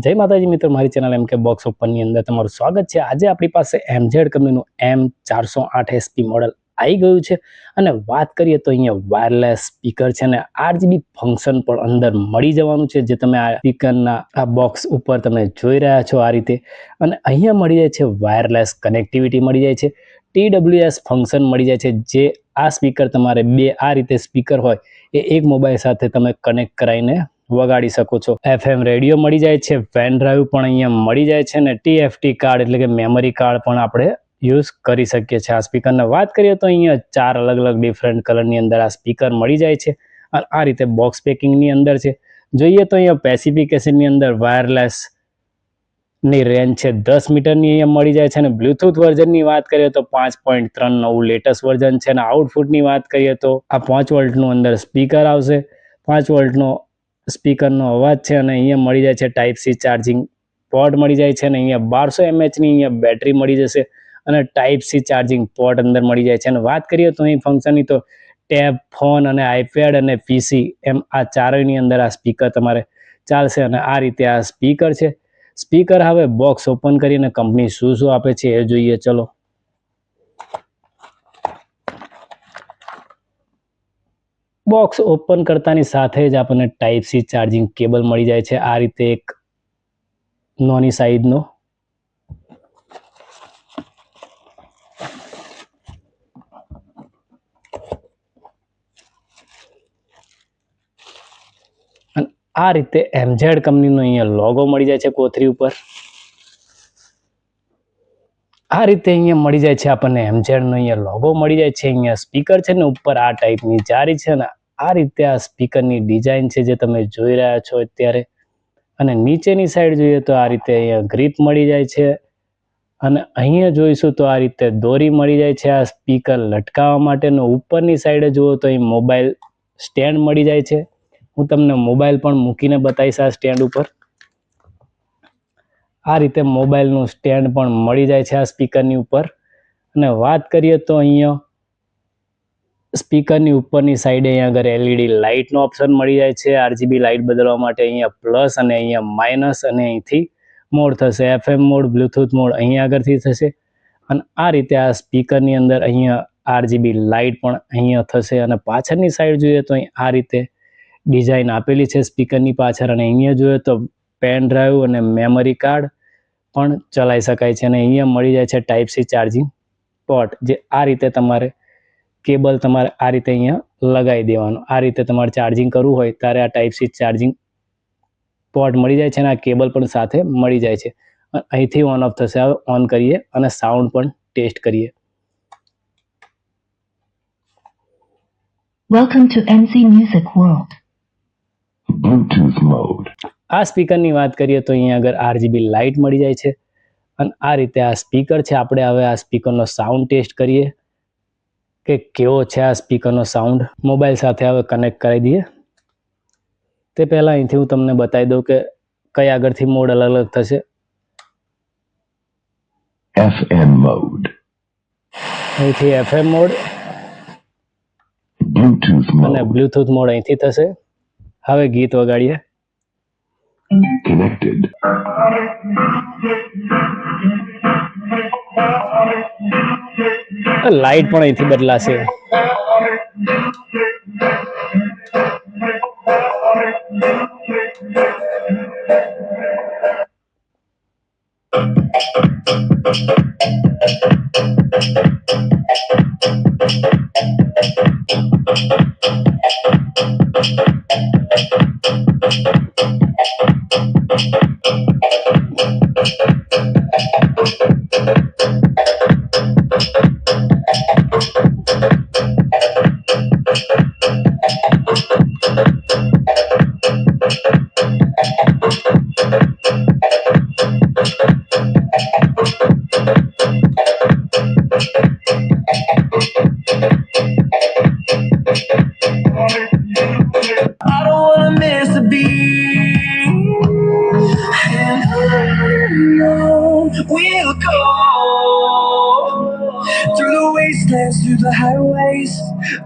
જય માતાજી મિત્રો, મારી ચેનલ એમ કે બોક્સ ઓપનની અંદર તમારું સ્વાગત છે। આજે આપણી પાસે MZ કંપનીનું M408SP મોડલ આવી ગયું છે અને વાત કરીએ તો અહીંયા વાયરલેસ સ્પીકર છે અને RGB ફંક્શન પણ અંદર મળી જવાનું છે, જે તમે આ સ્પીકરના આ બોક્સ ઉપર તમે જોઈ રહ્યા છો આ રીતે। અને અહીંયા મળી જાય છે વાયરલેસ કનેક્ટિવિટી મળી જાય છે, TWS ફંક્શન મળી જાય છે, જે આ સ્પીકર તમારે બે આ રીતે સ્પીકર હોય એ એક મોબાઈલ સાથે તમે કનેક્ટ કરાવીને વગાડી શકો છો। FM રેડિયો મળી જાય છે, પેન ડ્રાઈવ પણ અહીંયા મળી જાય છે અને TFT કાર્ડ એટલે કે મેમરી કાર્ડ પણ આપણે યુઝ કરી શકીએ છીએ। આ સ્પીકરની વાત કરીએ તો અહીંયા ચાર અલગ અલગ ડિફરન્ટ કલરની અંદર આ સ્પીકર મળી જાય છે અને આ રીતે બોક્સ પેકિંગની અંદર છે। જોઈએ તો અહીંયા સ્પેસિફિકેશનની અંદર વાયરલેસ ની રેન્જ છે 10 મીટરની અહીંયા મળી જાય છે અને બ્લૂટૂથ વર્ઝનની વાત કરીએ તો 5.3 લેટેસ્ટ વર્ઝન છે અને આઉટપુટની વાત કરીએ તો આ 5 વોલ્ટનું અંદર સ્પીકર આવશે। 5 વોલ્ટનો સ્પીકરનો અવાજ છે અને અહીંયા મળી જાય છે ટાઈપ સી ચાર્જિંગ પોર્ટ મળી જાય છે અને અહીંયા 1200 mAhની અહીંયા બેટરી મળી જશે અને ટાઈપ સી ચાર્જિંગ પોર્ટ અંદર મળી જાય છે। અને વાત કરીએ તો અહીં ફંક્શનની તો ટેબ, ફોન અને આઈપેડ અને પીસી એમ આ ચારેયની અંદર આ સ્પીકર તમારે ચાલશે અને આ રીતે આ સ્પીકર છે। સ્પીકર હવે બોક્સ ઓપન કરીને કંપની શું શું આપે છે એ જોઈએ ચલો। બોક્સ ઓપન કરતાની સાથે જ આપણને ટાઈપ સી ચાર્જિંગ કેબલ મળી જાય છે, આ રીતે એક નાની સાઈઝનો। આ રીતે MZ કંપનીનો અહીંયા લોગો મળી જાય છે કોથળી ઉપર। આ રીતે અહીંયા મળી જાય છે આપણને MZ નો અહીંયા લોગો મળી જાય છે। અહીંયા સ્પીકર છે ને ઉપર આ ટાઈપની જારી છે ને આ રીતે આ સ્પીકરની ડિઝાઇન છે જે તમે જોઈ રહ્યા છો અત્યારે। અને નીચેની સાઈડ જોઈએ તો આ રીતે અહીંયા ગ્રીપ મળી જાય છે અને અહીંયા જોઈશું તો આ રીતે દોરી મળી જાય છે આ સ્પીકર લટકાવવા માટેનો। ઉપરની સાઈડે જુઓ તો અહીં મોબાઈલ સ્ટેન્ડ મળી જાય છે। હું તમને મોબાઈલ પણ મૂકીને બતાવીશ આ સ્ટેન્ડ ઉપર। આ રીતે મોબાઈલનું સ્ટેન્ડ પણ મળી જાય છે આ સ્પીકરની ઉપર। અને વાત કરીએ તો અહીંયા સ્પીકરની ઉપરની સાઈડે અહીંયા આગળ LED લાઇટનો ઓપ્શન મળી જાય છે। RGB લાઇટ બદલવા માટે અહીંયા પ્લસ અને અહીંયા માઇનસ અને અહીંથી મોડ થશે, FM મોડ, બ્લૂટૂથ મોડ અહીંયા આગળથી થશે। અને આ રીતે આ સ્પીકરની અંદર અહીંયા RGB લાઇટ પણ અહીંયા થશે। અને પાછળની સાઈડ જોઈએ તો અહીં આ રીતે ડિઝાઇન આપેલી છે સ્પીકરની પાછળ અને અહીંયા જોઈએ તો પેન ડ્રાઈવ અને મેમરી કાર્ડ પણ ચલાવી શકાય છે। અને અહીંયા મળી જાય છે ટાઈપ સી ચાર્જિંગ પોર્ટ, જે આ રીતે તમારે કેબલ તમારે આ રીતે અહીંયા લગાવી દેવાનું। આ રીતે તમારે ચાર્જિંગ કરવું હોય ત્યારે આ ટાઈપ સી ચાર્જિંગ પોર્ટ મળી જાય છે અને આ કેબલ પણ સાથે મળી જાય છે। અહીંથી ઓન ઓફ થશે। હવે ઓન કરીએ અને સાઉન્ડ પણ ટેસ્ટ કરીએ। Welcome to MC Music World. Bluetooth mode. આ સ્પીકરની વાત કરીએ તો અહીંયા આગળ RGB લાઇટ મળી જાય છે અને આ રીતે આ સ્પીકર છે। આપણે હવે આ સ્પીકરનો સાઉન્ડ ટેસ્ટ કરીએ કે કેવો છે આ સ્પીકરનો સાઉન્ડ। મોબાઈલ સાથે હવે કનેક્ટ કરી દઈએ। તે પહેલાં અહીંથી હું તમને બતાવી દઉં કે કઈ આગળથી મોડ અલગ અલગ થશે। FM mode. અહીંથી FM મોડ Bluetooth અને mode. બ્લૂટૂથ મોડ અહીંથી થશે। હવે ગીત વગાડીએ। Connected. લાઇટ પણ અહીંથી બદલાશે। I don't wanna miss a beat, and on we'll go through the wastelands, through the highways,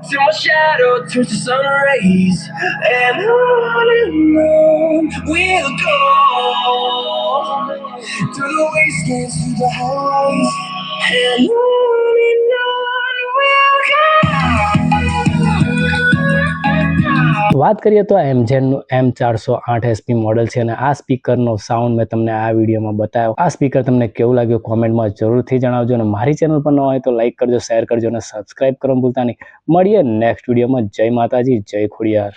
till my shadow turns to sun rays, and on we'll go. Through the wastelands, through the highways, and on we'll go. વાત કરીએ તો એમઝેડનું M408SP model છે અને આ સ્પીકરનો sound મેં તમને આ વિડીયોમાં બતાવ્યો. આ સ્પીકર તમને કેવું લાગ્યું કોમેન્ટમાં જરૂરથી જણાવજો અને મારી ચેનલ પર ન હોય તો લાઈક કરજો, શેર કરજો અને સબસ્ક્રાઇબ કરવાનું ભૂલતા નહીં. મળીએ નેક્સ્ટ વિડીયોમાં. જય માતાજી, જય ખોડિયાર.